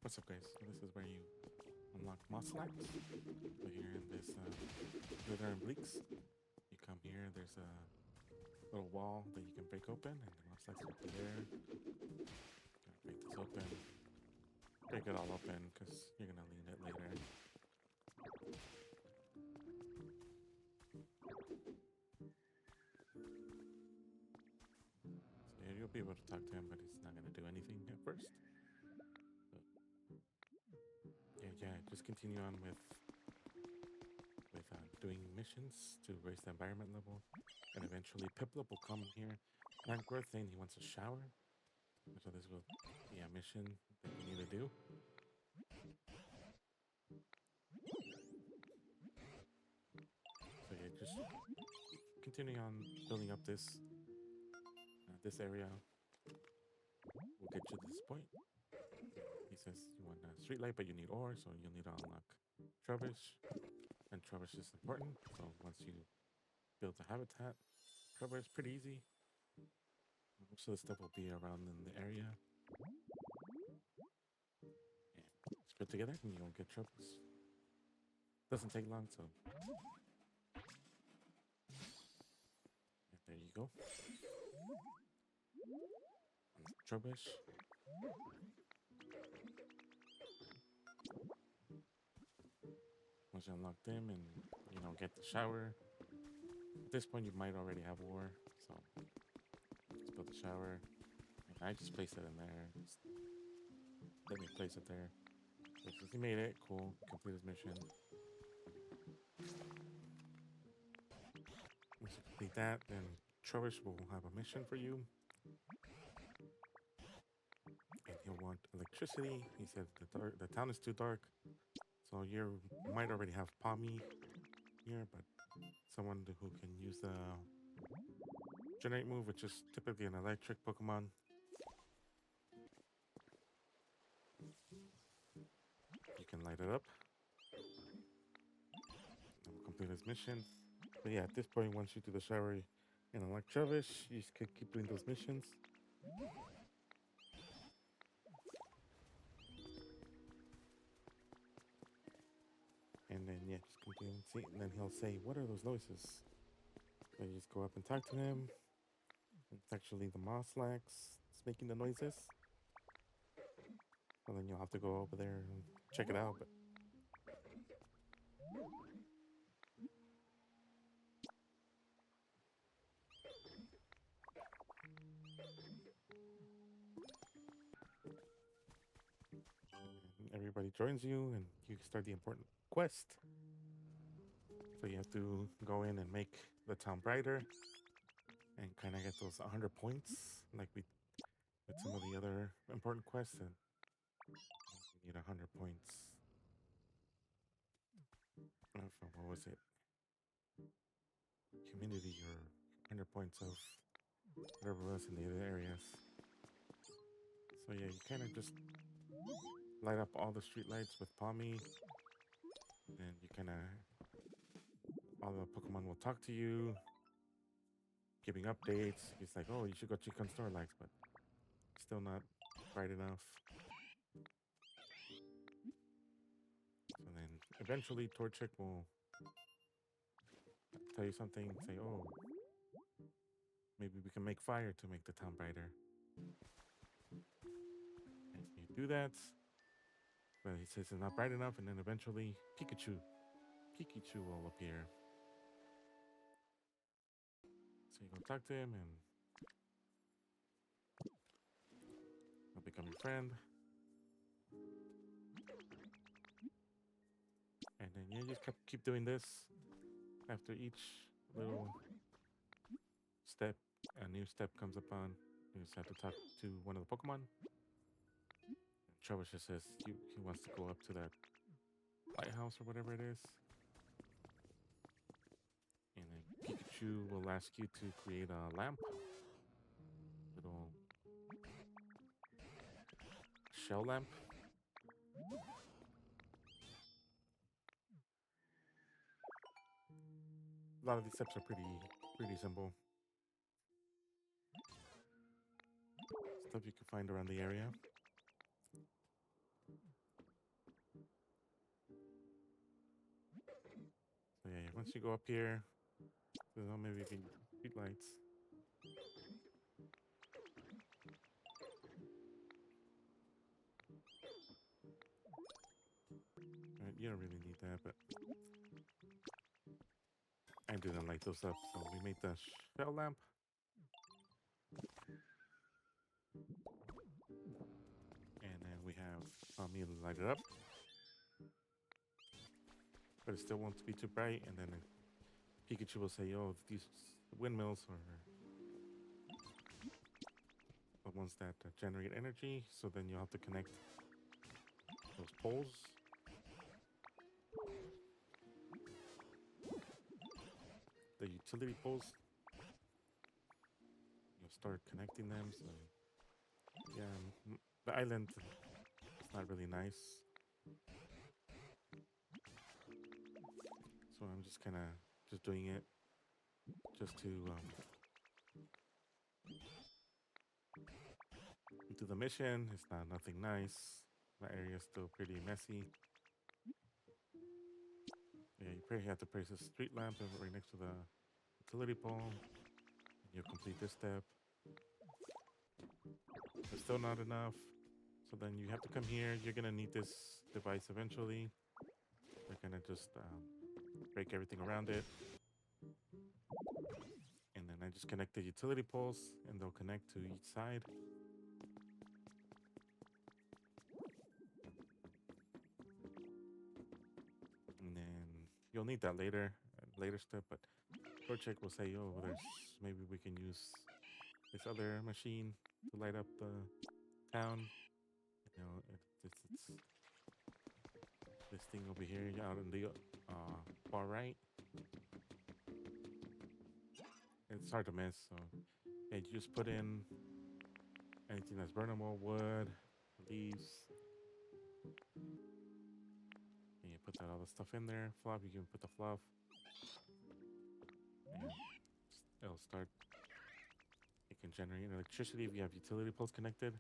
What's up, guys? So this is where you unlock Mosslax. So here in this Wither and Bleaks, you come here. There's a little wall that you can break open, and the Mosslax will be there. Gonna break this open, break it all open, because you're gonna need it later. So yeah, you'll be able to talk to him, but he's not gonna do anything at first. So, yeah, just continue on with doing missions to raise the environment level, and eventually Piplup will come here, Rankworth, saying he wants a shower. So this will be a mission that you need to do. So yeah, just continuing on building up this area will get you to this point. He says you want a street light, but you need ore, so you'll need to unlock Trubbish, and Trubbish is important. So once you build a habitat, Trubbish is pretty easy. Most of the stuff will be around in the area. And just put together, and you'll get Trubbish. Doesn't take long, so yeah, there you go. Trubbish. Once you unlock them and get the shower. At this point, you might already have ore, so just build the shower. And I just placed it in there. Just let me place it there. So since he made it, cool. Complete his mission. Once you complete that, then Trubbish will have a mission for you. And he'll want electricity. He said the town is too dark. So you might already have Pommy here, but someone who can use the generate move, which is typically an electric Pokemon. You can light it up. And we'll complete his mission. But yeah, at this point, once you do the shower and unlock Trubbish, you just can keep doing those missions. And then yeah, just continue and see. And then he'll say, "What are those noises?" So you just go up and talk to him. It's actually the Mosslax that's making the noises. So then you'll have to go over there and check it out. But everybody joins you, and you start the important quest. So you have to go in and make the town brighter, and kind of get those 100 points, like we with some of the other important quests. And you need 100 points. What was it? Community or 100 points of whatever was in the other areas. So yeah, you kind of just light up all the street lights with Palmy, and you kind of all the Pokemon will talk to you, giving updates. It's like, oh, you should go check on Snorlax, but still not bright enough. So then eventually Torchic will tell you something, say, oh, maybe we can make fire to make the town brighter. And you do that, but he says it's not bright enough, and then eventually Pikachu will appear. So you go talk to him, and he'll become your friend. And then yeah, you just keep doing this. After each little step, a new step comes upon. You just have to talk to one of the Pokemon. Trubbish just says he wants to go up to that lighthouse or whatever it is. And then Pikachu will ask you to create a lamp. Little shell lamp. A lot of these steps are pretty simple. Stuff you can find around the area. once you go up here, so maybe you can street lights. Right, you don't really need that, but I didn't light those up, so we made the shell lamp. And then we have me light it up. But it still won't be too bright, and then Pikachu will say, oh, these windmills are the ones that generate energy, so then you'll have to connect those poles. The utility poles. You'll start connecting them, so yeah, the island is not really nice. So I'm just kind of just doing it just to do the mission. It's not nothing nice. My area is still pretty messy. Yeah, you probably have to place a street lamp right next to the utility pole. And you'll complete this step. It's still not enough. So then you have to come here. You're gonna need this device eventually. We're gonna just break everything around it. And then I just connect the utility poles and they'll connect to each side. And then you'll need that later step, but Torchic will say, oh, maybe we can use this other machine to light up the town. You know, it's this thing over here out in the far right. It's hard to miss, so yeah, you just put in anything that's burnable, wood, leaves, and you put that other stuff in there. Fluff, you can put the fluff, and it'll start. It can generate electricity if you have utility poles connected.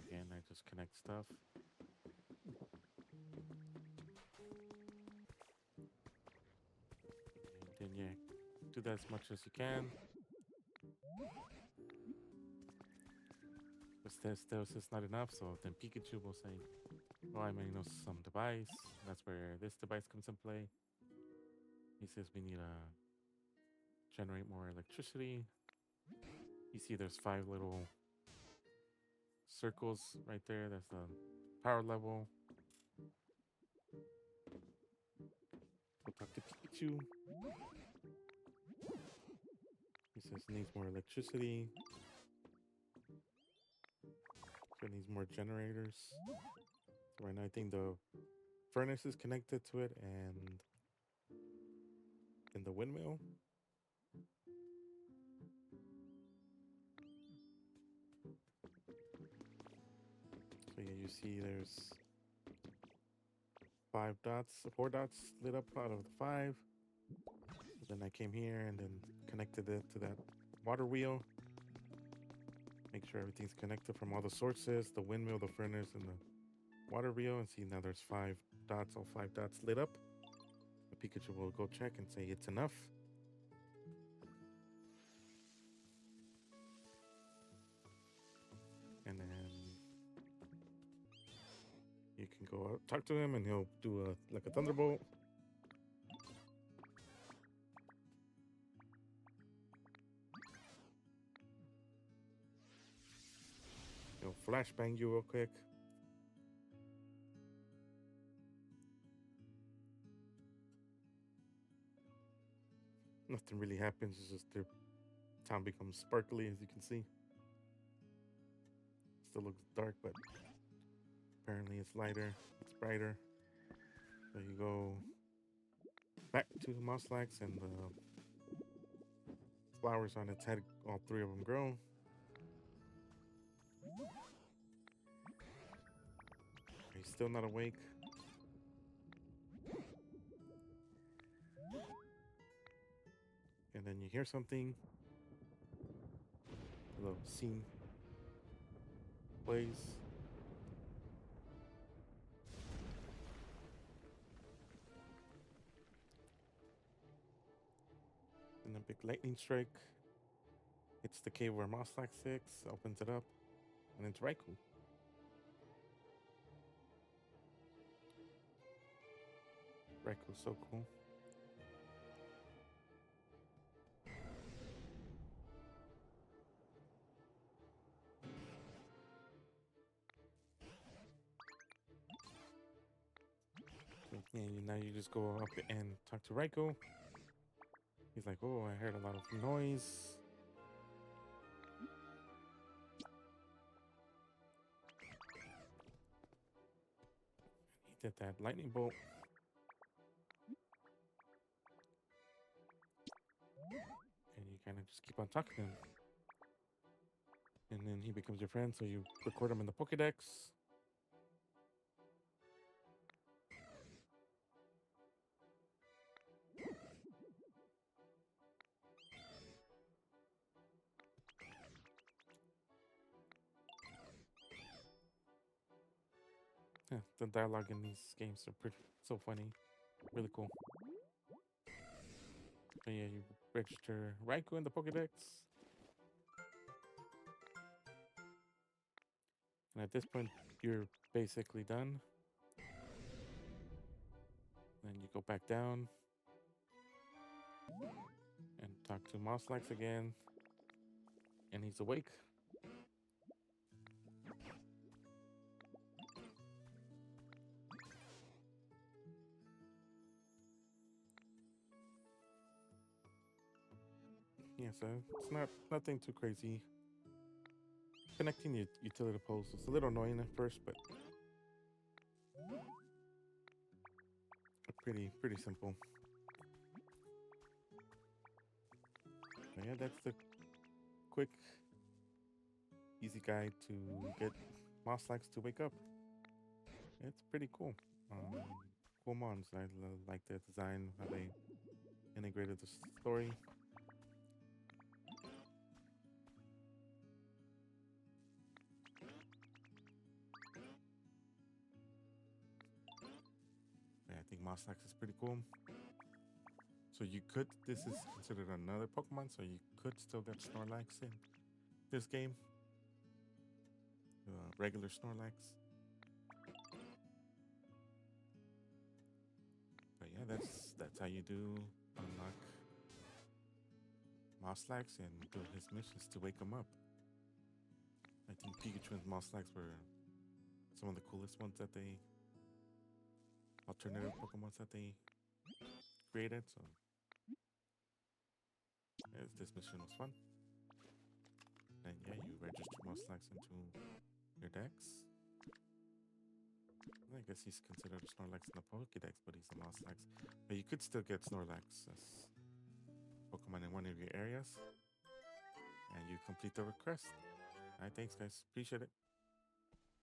Again, I just connect stuff. And then yeah, do that as much as you can. But still, it's not enough, so then Pikachu will say, oh, I may know some device. That's where this device comes in play. He says we need to generate more electricity. You see there's 5 little circles right there. That's the power level. We'll talk to Pikachu. He says it needs more electricity. So it needs more generators. So right now I think the furnace is connected to it and the windmill. So yeah, you see there's 4 dots lit up out of the 5. Then I came here and then connected it to that water wheel. Make sure everything's connected from all the sources, the windmill, the furnace, and the water wheel. And see now there's 5 dots, all 5 dots lit up. The Pikachu will go check and say it's enough. And then you can go out, talk to him, and he'll do like a thunderbolt. He'll flashbang you real quick. Nothing really happens. It's just their town becomes sparkly, as you can see. Still looks dark, but apparently it's lighter, it's brighter. So you go back to Mosslax, and the flowers on its head, all 3 of them grow. He's still not awake. And then you hear something. A little scene place. And a big lightning strike hits the cave where Mosslax sits, opens it up, and it's Raikou. Raikou's so cool. So, yeah, now you just go up and talk to Raikou. He's like, oh, I heard a lot of noise. He did that lightning bolt. And you kind of just keep on talking to him. And then he becomes your friend, so you record him in the Pokedex. Yeah, the dialogue in these games are pretty so funny. Really cool. But yeah, you register Raikou in the Pokedex. And at this point, you're basically done. Then you go back down and talk to Mosslax again. And he's awake. Yeah, so it's nothing too crazy. Connecting your utility poles was a little annoying at first, but pretty simple. But yeah, that's the quick, easy guide to get Mosslax to wake up. It's pretty cool. Cool mons. I like the design, how they integrated the story. Yeah, I think Mosslax is pretty cool. So this is considered another Pokemon, so you could still get Snorlax in this game. Regular Snorlax. But yeah, that's how you do unlock Mosslax and do his missions to wake him up. I think Pikachu and Mosslax were some of the coolest ones that they alternative Pokemon that they created. So this mission was fun. And yeah, you register Mosslax into your dex. I guess he's considered a Snorlax in the Pokédex, but he's a Mosslax. But you could still get Snorlax as Pokemon in one of your areas. And you complete the request. Alright, thanks guys. Appreciate it.